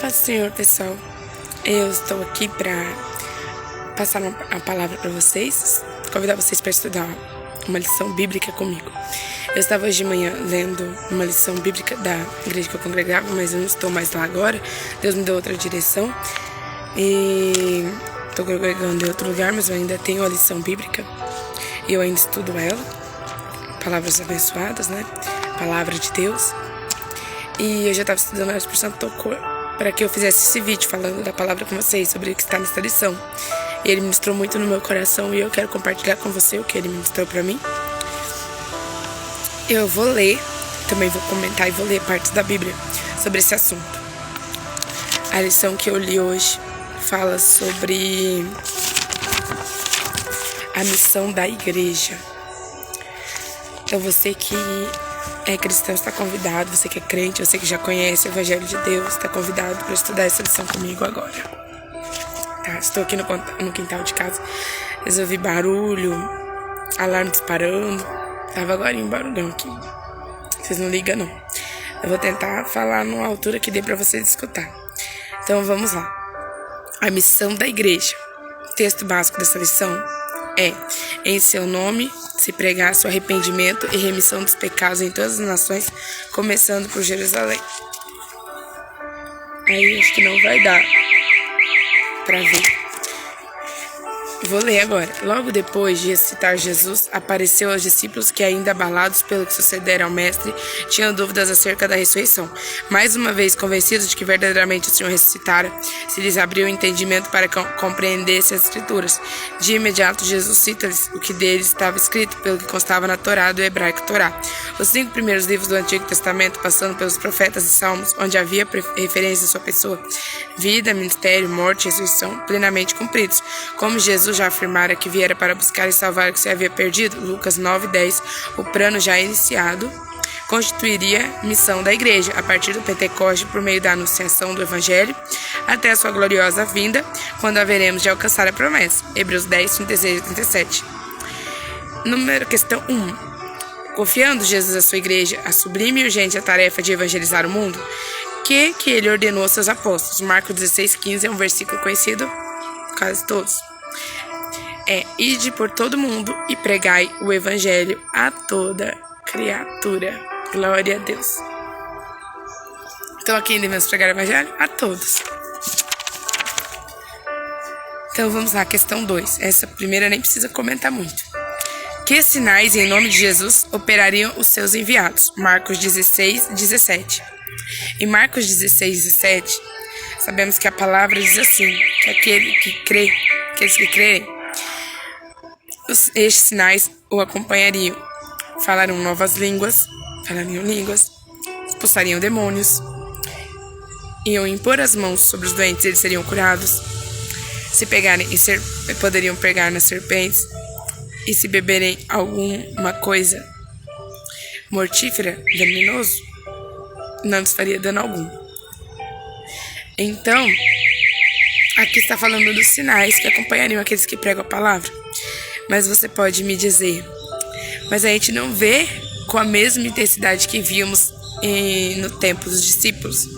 Paz do Senhor, pessoal. Eu estou aqui para passar a palavra para vocês, convidar vocês para estudar uma lição bíblica comigo. Eu estava hoje de manhã lendo uma lição bíblica da igreja que eu congregava, mas eu não estou mais lá agora. Deus me deu outra direção e estou congregando em outro lugar, mas eu ainda tenho a lição bíblica e eu ainda estudo ela. Palavras abençoadas, né? Palavra de Deus. E eu já estava estudando, a Espírito Santo tocou para que eu fizesse esse vídeo falando da palavra com vocês, sobre o que está nessa lição. E ele ministrou muito no meu coração e eu quero compartilhar com você o que ele ministrou para mim. Eu vou ler, também vou comentar e vou ler partes da Bíblia sobre esse assunto. A lição que eu li hoje fala sobre a missão da igreja. Então você que é cristão está convidado, você que é crente, você que já conhece o Evangelho de Deus, está convidado para estudar essa lição comigo agora. Tá, estou aqui no quintal de casa, resolvi barulho, alarme disparando, tava agora em barulhão aqui, vocês não ligam não. Eu vou tentar falar numa altura que dê para vocês escutar. Então vamos lá. A missão da igreja. O texto básico dessa lição é: em seu nome se pregasse o arrependimento e remissão dos pecados em todas as nações, começando por Jerusalém. Aí acho que não vai dar pra ver. Vou ler agora. Logo depois de ressuscitar Jesus, apareceu aos discípulos que, ainda abalados pelo que sucedera ao mestre, tinham dúvidas acerca da ressurreição. Mais uma vez, convencidos de que verdadeiramente o Senhor ressuscitara, se lhes abriu o entendimento para que compreendessem as Escrituras. De imediato, Jesus cita-lhes o que deles estava escrito, pelo que constava na Torá do hebraico Torá. Os 5 primeiros livros do Antigo Testamento, passando pelos profetas e salmos, onde havia referência à sua pessoa, vida, ministério, morte e ressurreição, plenamente cumpridos. Como Jesus já afirmara que viera para buscar e salvar o que se havia perdido, Lucas 9:10, o plano já iniciado constituiria missão da igreja, a partir do Pentecoste, por meio da anunciação do Evangelho, até a sua gloriosa vinda, quando haveremos de alcançar a promessa. Hebreus 10, 36 e 37. Questão 1. Confiando Jesus à sua igreja a sublime e urgente a tarefa de evangelizar o mundo, que ele ordenou aos seus apóstolos. Marcos 16:15 é um versículo conhecido quase todos. Ide por todo mundo e pregai o evangelho a toda criatura. Glória a Deus. Então, a quem devemos pregar o evangelho? A todos. Então, vamos lá, questão 2. Essa primeira nem precisa comentar muito. Que sinais, em nome de Jesus, operariam os seus enviados? Marcos 16:17. Em Marcos 16:17, sabemos que a palavra diz assim, que aqueles que crerem, estes sinais o acompanhariam. Falariam novas línguas, expulsariam demônios, iam impor as mãos sobre os doentes e eles seriam curados. Se pegarem poderiam pegar nas serpentes, e se beberem alguma coisa mortífera, venenoso, não lhes faria dano algum. Então, aqui está falando dos sinais que acompanhariam aqueles que pregam a palavra. Mas você pode me dizer, mas a gente não vê com a mesma intensidade que víamos no tempo dos discípulos.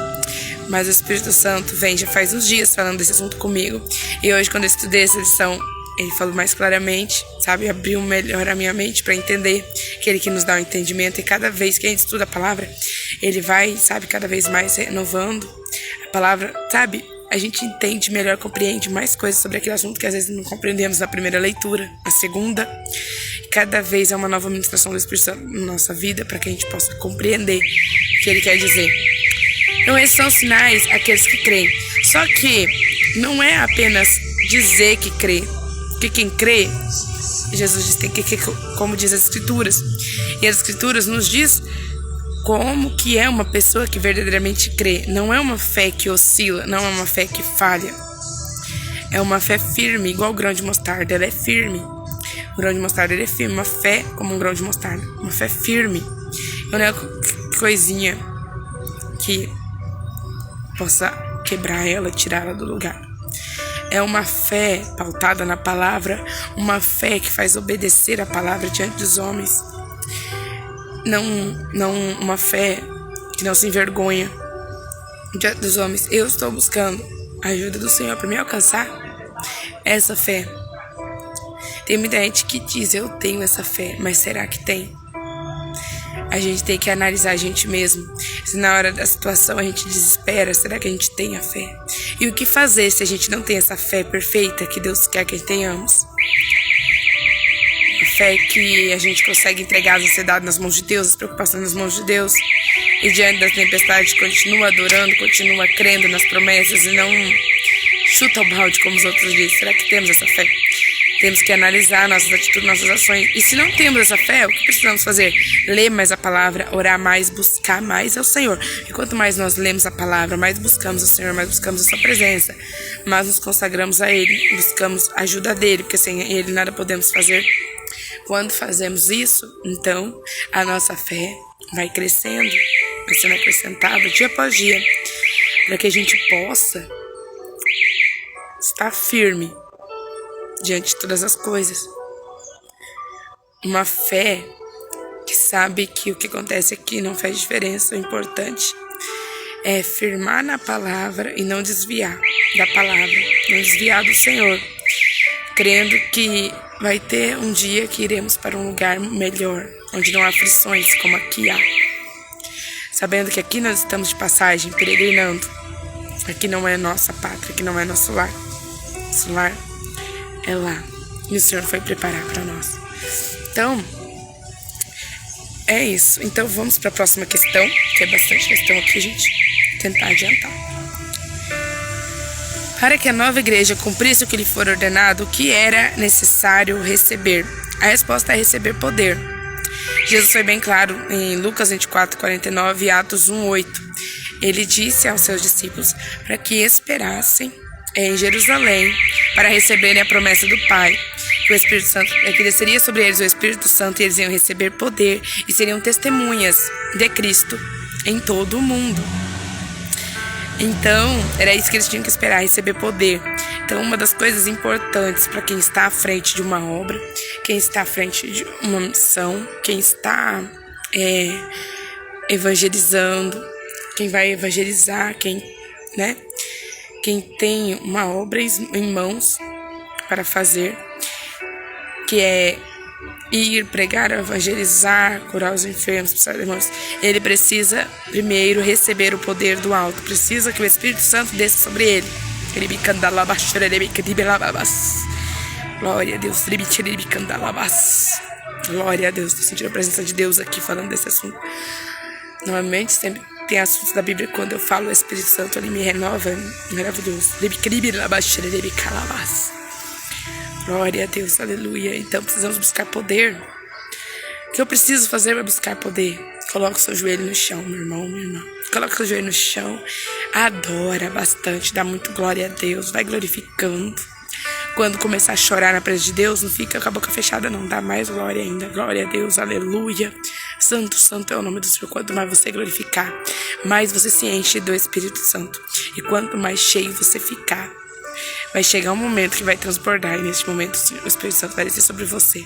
Mas o Espírito Santo vem já faz uns dias falando desse assunto comigo. E hoje, quando eu estudei essa lição, ele falou mais claramente, sabe? Abriu melhor a minha mente para entender que ele que nos dá o entendimento. E cada vez que a gente estuda a palavra, ele vai, sabe, cada vez mais renovando a palavra, sabe? A gente entende melhor, compreende mais coisas sobre aquele assunto que às vezes não compreendemos na primeira leitura, na segunda. Cada vez é uma nova ministração do Espírito Santo na nossa vida para que a gente possa compreender o que ele quer dizer. Então, esses são sinais aqueles que creem. Só que não é apenas dizer que crê. Porque quem crê, Jesus diz, tem que como diz as Escrituras. E as Escrituras nos diz como que é uma pessoa que verdadeiramente crê. Não é uma fé que oscila, não é uma fé que falha. É uma fé firme, igual o grão de mostarda, ela é firme. O grão de mostarda, ele é firme, uma fé como um grão de mostarda, uma fé firme. Não é coisinha que possa quebrar ela, tirar ela do lugar. É uma fé pautada na palavra, uma fé que faz obedecer a palavra diante dos homens. Não uma fé que não se envergonha, diante dos homens, eu estou buscando a ajuda do Senhor para me alcançar essa fé. Tem muita gente que diz, eu tenho essa fé, mas será que tem? A gente tem que analisar a gente mesmo. Se na hora da situação a gente desespera, será que a gente tem a fé? E o que fazer se a gente não tem essa fé perfeita que Deus quer que tenhamos? A fé que a gente consegue entregar as ansiedades nas mãos de Deus, as preocupações nas mãos de Deus. E diante das tempestades continua adorando, continua crendo nas promessas e não chuta o balde como os outros dizem. Será que temos essa fé? Temos que analisar nossas atitudes, nossas ações. E se não temos essa fé, o que precisamos fazer? Ler mais a palavra, orar mais, buscar mais ao Senhor. E quanto mais nós lemos a palavra, mais buscamos o Senhor, mais buscamos a sua presença. Mais nos consagramos a Ele, buscamos a ajuda dEle, porque sem Ele nada podemos fazer. Quando fazemos isso, então a nossa fé vai crescendo, vai sendo acrescentada dia após dia, para que a gente possa estar firme diante de todas as coisas. Uma fé que sabe que o que acontece aqui não faz diferença. O importante é firmar na palavra e não desviar da palavra, não desviar do Senhor, crendo que vai ter um dia que iremos para um lugar melhor, onde não há aflições como aqui há. Sabendo que aqui nós estamos de passagem, peregrinando. Aqui não é nossa pátria, aqui não é nosso lar. Nosso lar é lá. E o Senhor foi preparar para nós. Então, é isso. Então vamos para a próxima questão, que é bastante questão aqui, gente. Tentar adiantar. Para que a nova igreja cumprisse o que lhe for ordenado, o que era necessário receber? A resposta é receber poder. Jesus foi bem claro em Lucas 24:49 e Atos 1:8. Ele disse aos seus discípulos para que esperassem em Jerusalém para receberem a promessa do Pai. Que o Espírito Santo, que desceria sobre eles o Espírito Santo e eles iam receber poder e seriam testemunhas de Cristo em todo o mundo. Então, era isso que eles tinham que esperar, receber poder. Então, uma das coisas importantes para quem está à frente de uma obra, quem está à frente de uma missão, quem está evangelizando, quem vai evangelizar, quem tem uma obra em mãos para fazer, que é ir, pregar, evangelizar, curar os enfermos, ele precisa primeiro receber o poder do alto, precisa que o Espírito Santo desça sobre ele. Glória a Deus. Glória a Deus. Estou sentindo a presença de Deus aqui falando desse assunto. Normalmente sempre tem assuntos da Bíblia, quando eu falo o Espírito Santo, ele me renova, é maravilhoso. Glória a Deus, aleluia. Então precisamos buscar poder. O que eu preciso fazer para buscar poder? Coloca o seu joelho no chão, meu irmão, minha irmã. Coloca o seu joelho no chão. Adora bastante, dá muito glória a Deus, vai glorificando. Quando começar a chorar na presença de Deus, não fica com a boca fechada, não. Dá mais glória ainda. Glória a Deus, aleluia. Santo, santo é o nome do Senhor. Quanto mais você glorificar, mais você se enche do Espírito Santo. E quanto mais cheio você ficar, vai chegar um momento que vai transbordar. E neste momento o Espírito Santo vai descer sobre você.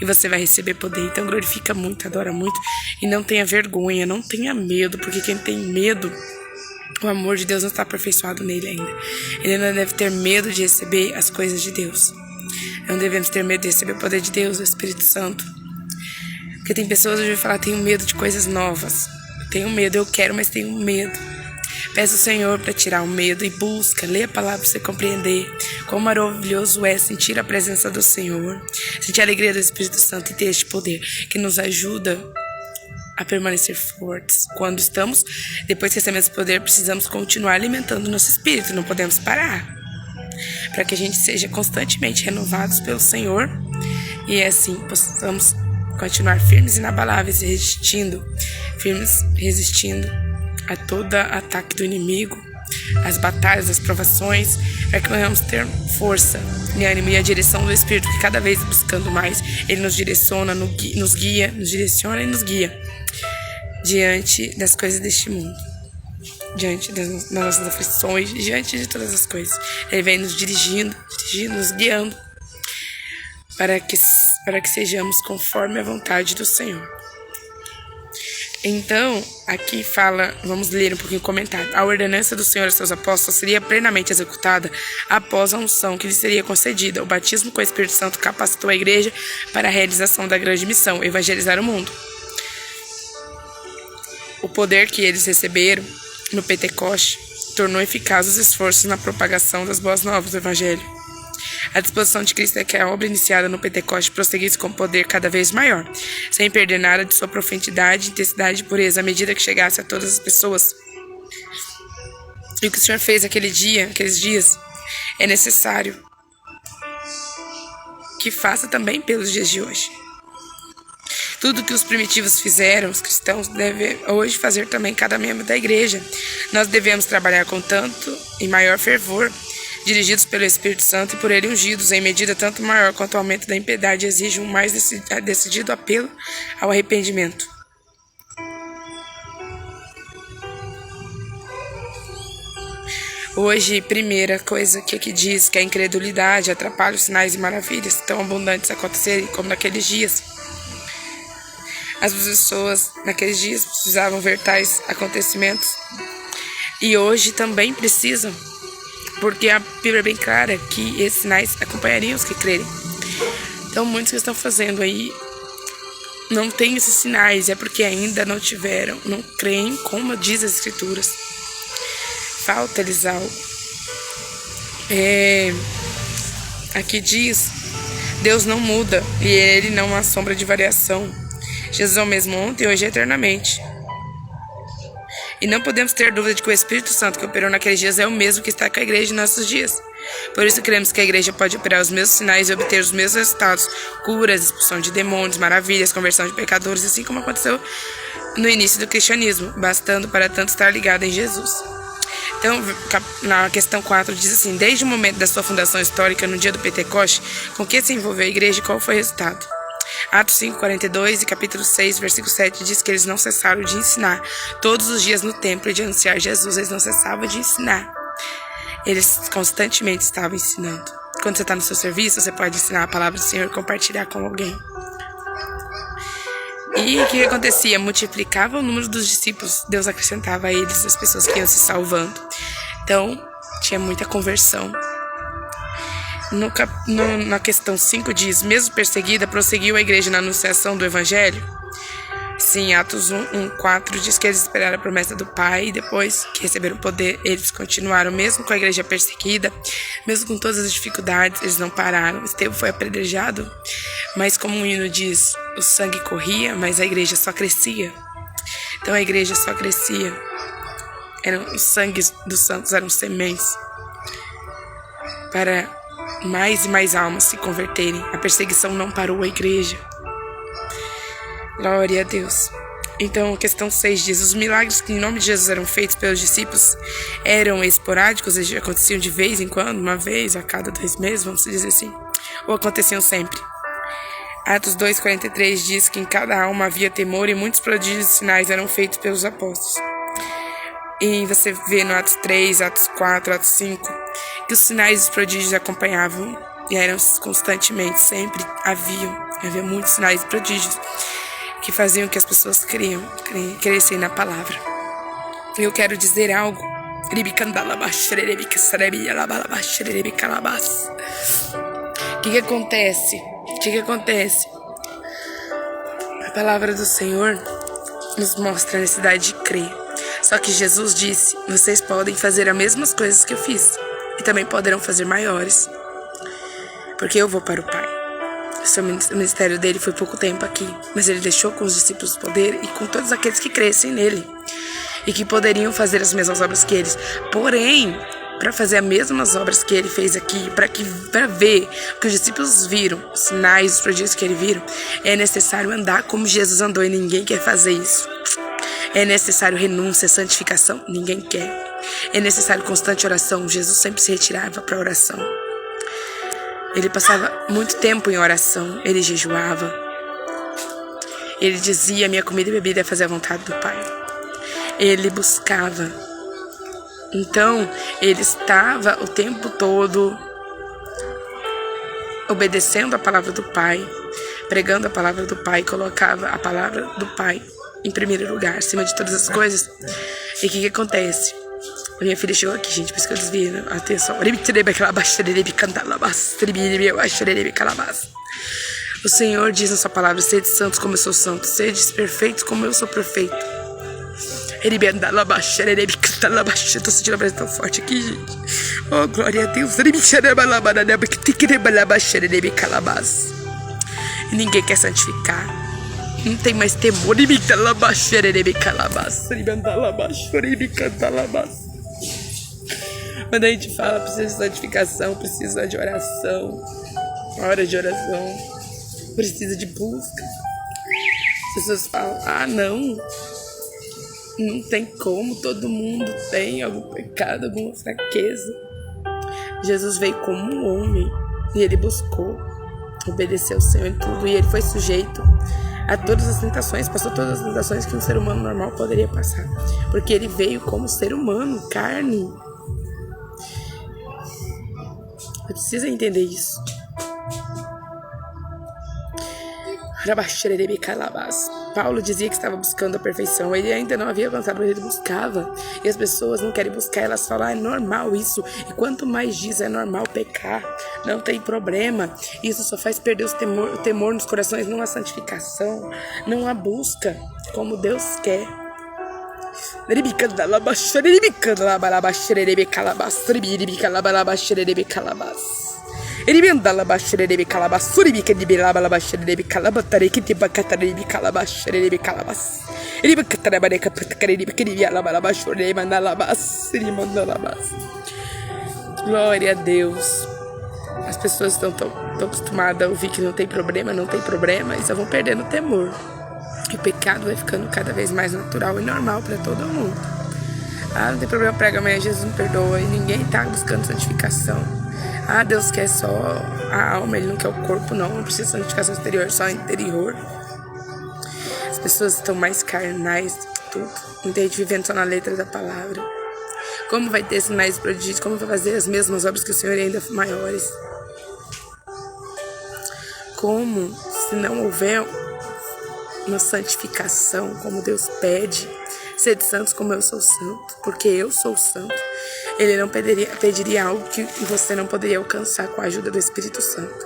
E você vai receber poder. Então glorifica muito, adora muito. E não tenha vergonha, não tenha medo. Porque quem tem medo, o amor de Deus não está aperfeiçoado nele ainda. Ele não deve ter medo de receber as coisas de Deus. Não devemos ter medo de receber o poder de Deus, o Espírito Santo. Porque tem pessoas que vão falar, tenho medo de coisas novas. Tenho medo, eu quero, mas tenho medo. Peça ao Senhor para tirar o medo e busca, lê a palavra para você compreender quão maravilhoso é sentir a presença do Senhor, sentir a alegria do Espírito Santo e ter este poder que nos ajuda a permanecer fortes. Quando estamos, depois que recebemos esse poder, precisamos continuar alimentando o nosso espírito, não podemos parar, para que a gente seja constantemente renovados pelo Senhor e assim possamos continuar firmes e inabaláveis, resistindo a todo ataque do inimigo, as batalhas, as provações, para que venhamos ter força e ânimo e a direção do Espírito, que cada vez buscando mais, ele nos direciona, nos guia, nos direciona e nos guia diante das coisas deste mundo, diante das nossas aflições, diante de todas as coisas. Ele vem nos dirigindo, nos guiando, para que sejamos conforme a vontade do Senhor. Então, aqui fala, vamos ler um pouquinho o comentário. A ordenança do Senhor aos seus apóstolos seria plenamente executada após a unção que lhe seria concedida. O batismo com o Espírito Santo capacitou a igreja para a realização da grande missão, evangelizar o mundo. O poder que eles receberam no Pentecoste tornou eficazes os esforços na propagação das boas novas do Evangelho. A disposição de Cristo é que a obra iniciada no Pentecoste prosseguisse com poder cada vez maior, sem perder nada de sua profundidade, intensidade e pureza, à medida que chegasse a todas as pessoas. E o que o Senhor fez aqueles dias, é necessário que faça também pelos dias de hoje. Tudo que os primitivos fizeram, os cristãos devem hoje fazer também cada membro da igreja. Nós devemos trabalhar com tanto e maior fervor, dirigidos pelo Espírito Santo e por ele ungidos, em medida tanto maior quanto o aumento da impiedade exige um mais decidido apelo ao arrependimento. Hoje, primeira coisa que aqui diz que a incredulidade atrapalha os sinais e maravilhas tão abundantes acontecerem como naqueles dias. As pessoas naqueles dias precisavam ver tais acontecimentos e hoje também precisam, porque a Bíblia é bem clara que esses sinais acompanhariam os que crerem. Então, muitos que estão fazendo aí não têm esses sinais, é porque ainda não tiveram, não creem como diz as Escrituras. Falta-lhes algo. Aqui diz, Deus não muda e Ele não há sombra de variação. Jesus é o mesmo ontem, hoje e eternamente. E não podemos ter dúvida de que o Espírito Santo que operou naqueles dias é o mesmo que está com a igreja em nossos dias. Por isso cremos que a igreja pode operar os mesmos sinais e obter os mesmos resultados: curas, expulsão de demônios, maravilhas, conversão de pecadores, assim como aconteceu no início do cristianismo, bastando para tanto estar ligado em Jesus. Então, na questão 4 diz assim: desde o momento da sua fundação histórica, no dia do Pentecoste, com que se envolveu a igreja e qual foi o resultado? Atos 5:42 e capítulo 6, versículo 7 diz que eles não cessaram de ensinar todos os dias no templo e de anunciar Jesus. Eles não cessavam de ensinar. Eles constantemente estavam ensinando. Quando você está no seu serviço, você pode ensinar a palavra do Senhor e compartilhar com alguém. E o que acontecia? Multiplicava o número dos discípulos. Deus acrescentava a eles as pessoas que iam se salvando. Então, tinha muita conversão. Na questão 5 diz: mesmo perseguida, prosseguiu a igreja na anunciação do Evangelho. Sim, Atos 1:4 diz que eles esperaram a promessa do Pai e depois que receberam o poder, eles continuaram, mesmo com a igreja perseguida, mesmo com todas as dificuldades, eles não pararam. Estevão foi apedrejado, mas como o hino diz, o sangue corria, mas a igreja só crescia. Então a igreja só crescia. Os sangues dos santos eram sementes para mais e mais almas se converterem. A perseguição não parou a igreja. Glória a Deus. Então, a questão 6 diz: os milagres que em nome de Jesus eram feitos pelos discípulos eram esporádicos, eles aconteciam de vez em quando, uma vez a cada 2 meses, vamos dizer assim, ou aconteciam sempre. Atos 2:43 diz que em cada alma havia temor e muitos prodígios e sinais eram feitos pelos apóstolos. E você vê no Atos 3, Atos 4, Atos 5, que os sinais e os prodígios acompanhavam e eram constantemente, sempre havia muitos sinais e prodígios que faziam que as pessoas crescem na palavra. Eu quero dizer algo. O que acontece? A palavra do Senhor nos mostra a necessidade de crer. Só que Jesus disse: vocês podem fazer as mesmas coisas que eu fiz e também poderão fazer maiores, porque eu vou para o Pai. O ministério dele foi pouco tempo aqui, mas ele deixou com os discípulos poder e com todos aqueles que crescem nele e que poderiam fazer as mesmas obras que eles. Porém, para fazer as mesmas obras que ele fez aqui, para ver o que os discípulos viram, os sinais, os prodígios que ele viram, é necessário andar como Jesus andou e ninguém quer fazer isso. É necessário renúncia, santificação, ninguém quer. É necessário constante oração. Jesus sempre se retirava para a oração. Ele passava muito tempo em oração, ele jejuava. Ele dizia: minha comida e bebida é fazer a vontade do Pai. Ele buscava. Então, ele estava o tempo todo obedecendo a palavra do Pai, pregando a palavra do Pai, colocava a palavra do Pai em primeiro lugar, acima de todas as coisas. E o que acontece? A minha filha chegou aqui, gente, por isso que eu desviei a atenção. O Senhor diz na sua palavra: sede santos como eu sou santo, sede perfeitos como eu sou perfeito. Tô sentindo a presença tão forte aqui, gente. Oh, glória a Deus. E ninguém quer santificar. Não tem mais temor. Quando a gente fala, precisa de santificação, precisa de oração, hora de oração, precisa de busca. As pessoas falam: não tem como, todo mundo tem algum pecado, alguma fraqueza. Jesus veio como um homem e ele buscou obedecer ao Senhor em tudo, e ele foi sujeito a todas as tentações, passou todas as tentações que um ser humano normal poderia passar, porque ele veio como ser humano, carne. Você precisa entender isso. Paulo dizia que estava buscando a perfeição. Ele ainda não havia avançado, mas ele buscava. E as pessoas não querem buscar, elas falam: é normal isso. E quanto mais diz é normal pecar, não tem problema. Isso só faz perder o temor nos corações, não há santificação, não há busca como Deus quer. Glória a Deus. As pessoas estão tão acostumadas a ouvir que não tem problema, e só vão perdendo o temor. E o pecado vai ficando cada vez mais natural e normal para todo mundo. Não tem problema, prega amanhã, Jesus me perdoa. E ninguém está buscando santificação. Deus quer só a alma, Ele não quer o corpo, não precisa de santificação exterior, só interior. As pessoas estão mais carnais do que tudo. Muita gente vivendo só na letra da palavra. Como vai ter sinais prodígios? Como vai fazer as mesmas obras que o Senhor e ainda maiores? Como, se não houver uma santificação como Deus pede, sede santos como eu sou santo, porque eu sou santo. Ele não pediria algo que você não poderia alcançar com a ajuda do Espírito Santo.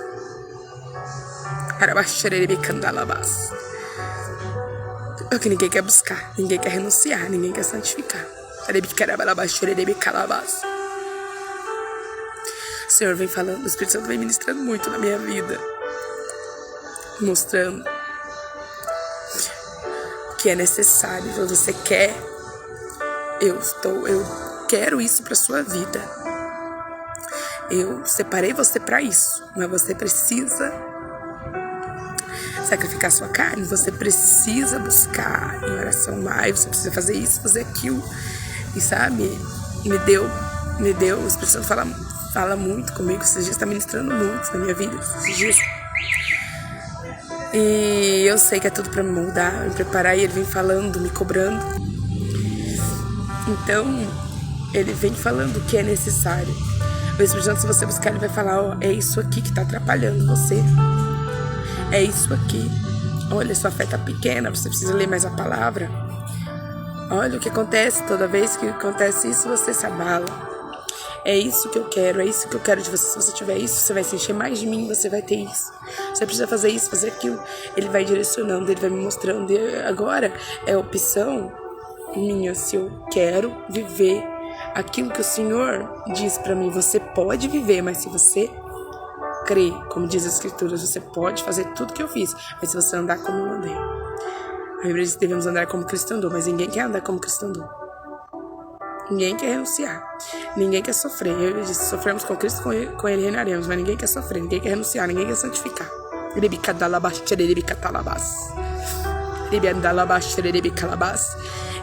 É o que ninguém quer buscar, ninguém quer renunciar, ninguém quer santificar. O Senhor vem falando, o Espírito Santo vem ministrando muito na minha vida, mostrando que é necessário. Você quer, eu quero isso para sua vida. Eu separei você para isso, mas você precisa sacrificar sua carne, você precisa buscar em oração mais, você precisa fazer isso, fazer aquilo. E sabe, me deu, o Espírito Santo fala muito comigo, esses dias está ministrando muito na minha vida, esses dias. E eu sei que é tudo para me moldar, me preparar, e ele vem falando, me cobrando. Então, ele vem falando o que é necessário. O Espírito Santo, se você buscar, ele vai falar: é isso aqui que está atrapalhando você. É isso aqui. Olha, sua fé está pequena, você precisa ler mais a palavra. Olha o que acontece, toda vez que acontece isso, você se abala. É isso que eu quero, é isso que eu quero de você. Se você tiver isso, você vai se encher mais de mim, você vai ter isso. Você precisa fazer isso, fazer aquilo. Ele vai direcionando, ele vai me mostrando. E agora é opção minha, se eu quero viver aquilo que o Senhor diz pra mim. Você pode viver, mas se você crer, como diz as Escrituras, você pode fazer tudo que eu fiz, mas se você andar como eu andei. A Bíblia diz que devemos andar como Cristo andou, mas ninguém quer andar como Cristo andou. Ninguém quer renunciar, ninguém quer sofrer. Eu disse: sofremos com Cristo, com ele reinaremos, mas ninguém quer sofrer, ninguém quer renunciar, ninguém quer santificar. E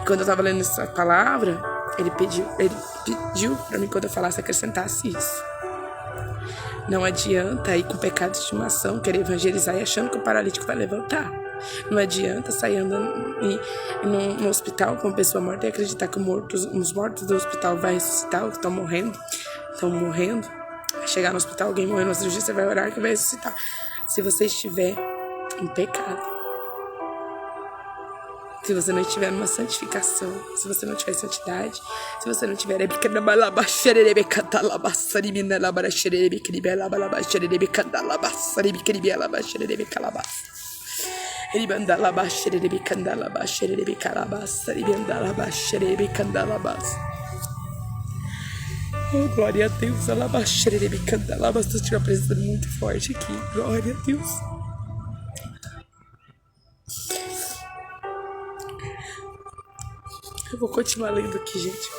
quando eu estava lendo essa palavra, ele pediu para mim, quando eu falasse, acrescentasse isso. Não adianta ir com pecado de estimação, querer evangelizar e achando que o paralítico vai levantar. Não adianta sair andando no hospital com uma pessoa morta e acreditar que os mortos do hospital vão ressuscitar, os que estão morrendo. Vai chegar no hospital, alguém morrendo na cirurgia, você vai orar que vai ressuscitar. Se você estiver em pecado, Se você não estiver numa santificação, se você não tiver santidade, se você não tiver oh, glória a Deus, alabaxerebicandalabas, Deus tinha uma presença muito forte aqui, glória a Deus. Eu vou continuar lendo aqui, gente.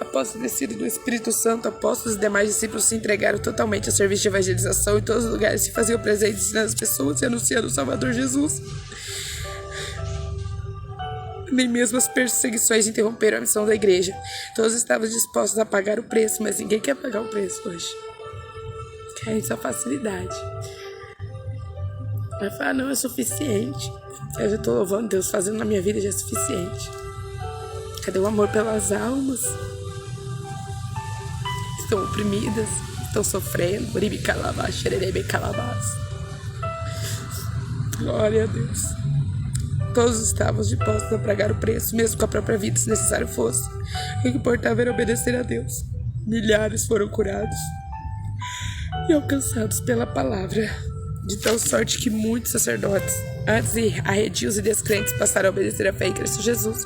Após ter descido do Espírito Santo, apóstolos e demais discípulos se entregaram totalmente ao serviço de evangelização. Em todos os lugares se faziam presentes, ensinando as pessoas e anunciando o Salvador Jesus. Nem mesmo as perseguições interromperam a missão da igreja. Todos estavam dispostos a pagar o preço, mas ninguém quer pagar o preço hoje. Querem só facilidade. Vai falar, não é suficiente. Eu já estou louvando Deus, fazendo na minha vida já é suficiente. Cadê o amor pelas almas? Estão oprimidas, estão sofrendo. Glória a Deus. Todos estavam dispostos a pagar o preço, mesmo com a própria vida, se necessário fosse. O que importava era obedecer a Deus. Milhares foram curados e alcançados pela palavra, de tal sorte que muitos sacerdotes, antes de arredios e descrentes, passaram a obedecer a fé em Cristo Jesus.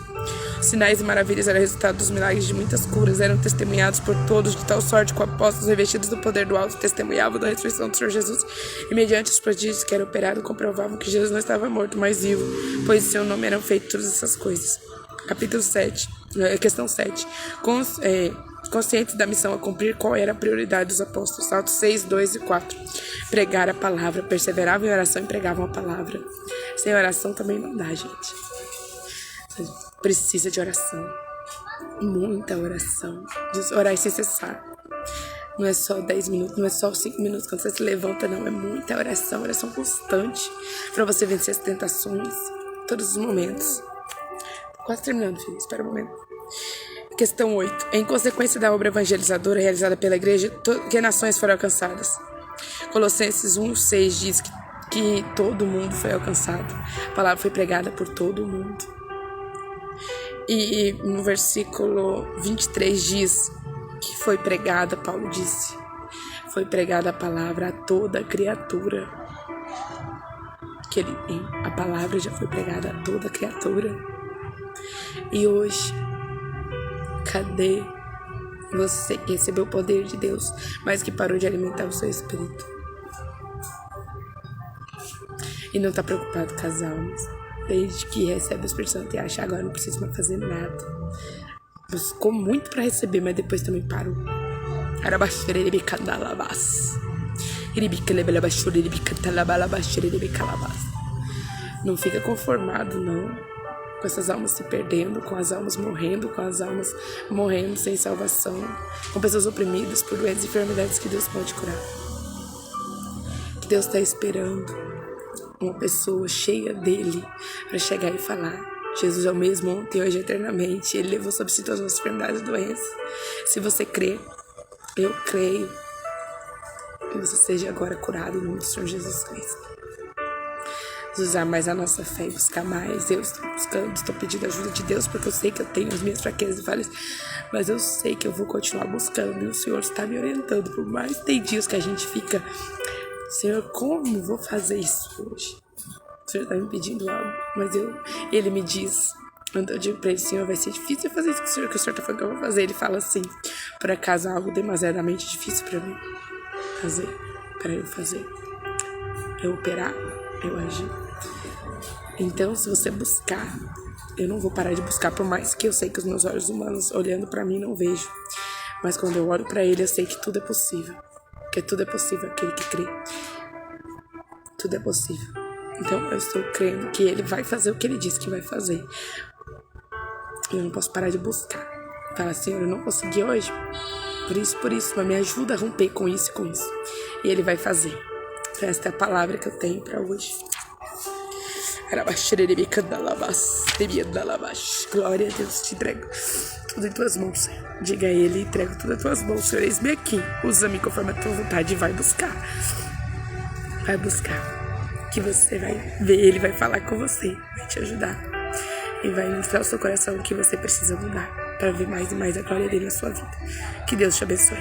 Sinais e maravilhas eram resultado dos milagres de muitas curas, eram testemunhados por todos, de tal sorte que os apóstolos revestidos do poder do alto testemunhavam da ressurreição do Senhor Jesus, e mediante os prodígios que eram operados comprovavam que Jesus não estava morto, mas vivo, pois em seu nome eram feitas todas essas coisas. Capítulo 7, questão 7. Conscientes da missão a cumprir, qual era a prioridade dos apóstolos? Atos 6, 2 e 4. Pregar a palavra, perseveravam em oração e pregavam a palavra. Sem oração também não dá, gente. Precisa de oração, muita oração, orar sem cessar. Não é só 10 minutos, não é só 5 minutos quando você se levanta, não, é muita oração, oração constante, para você vencer as tentações, todos os momentos. Quase terminando, filho, espera um momento. Questão 8. Em consequência da obra evangelizadora realizada pela igreja, que nações foram alcançadas? Colossenses 1, 6 diz que todo mundo foi alcançado, a palavra foi pregada por todo mundo. E no versículo 23 diz que foi pregada, Paulo disse, foi pregada a palavra a toda criatura. A palavra já foi pregada a toda criatura. E hoje, cadê você que recebeu o poder de Deus, mas que parou de alimentar o seu espírito? E não está preocupado com as almas. Desde que recebe o Espírito Santo e acha, agora não preciso mais fazer nada. Buscou muito para receber, mas depois também parou. Não fica conformado, não, com essas almas se perdendo, com as almas morrendo, com as almas morrendo sem salvação, com pessoas oprimidas por doenças e enfermidades que Deus pode curar. Que Deus está esperando uma pessoa cheia dele para chegar e falar: Jesus é o mesmo ontem, hoje, eternamente. Ele levou sobre si todas as nossas enfermidades e doenças. Se você crê, eu creio, que você seja agora curado em nome do Senhor Jesus Cristo. Usar mais a nossa fé e buscar mais. Eu estou buscando, estou pedindo ajuda de Deus, porque eu sei que eu tenho as minhas fraquezas e falhas, mas eu sei que eu vou continuar buscando, e o Senhor está me orientando. Por mais tem dias que a gente fica: Senhor, como vou fazer isso hoje? O Senhor está me pedindo algo, mas Ele me diz, quando eu digo para Ele: Senhor, vai ser difícil fazer isso que o Senhor está falando que eu vou fazer. Ele fala assim: por acaso algo demasiadamente difícil para mim fazer, para eu fazer, eu operar, eu agir. Então, se você buscar, eu não vou parar de buscar, por mais que eu sei que os meus olhos humanos olhando para mim não vejo, mas quando eu olho para Ele, eu sei que tudo é possível. Porque tudo é possível aquele que crê. Tudo é possível. Então eu estou crendo que Ele vai fazer o que Ele disse que vai fazer. Eu não posso parar de buscar. Fala: Senhor, eu não consegui hoje, por isso, mas me ajuda a romper com isso e com isso. E Ele vai fazer. Esta é a palavra que eu tenho para hoje. Glória a Deus, te entrego tudo em tuas mãos, Senhor. Diga a Ele: entrego tudo em tuas mãos, Senhor. Eis-me aqui, usa-me conforme a tua vontade e vai buscar. Vai buscar, que você vai ver, Ele vai falar com você, vai te ajudar. e vai mostrar ao seu coração o que você precisa mudar para ver mais e mais a glória dele na sua vida. Que Deus te abençoe.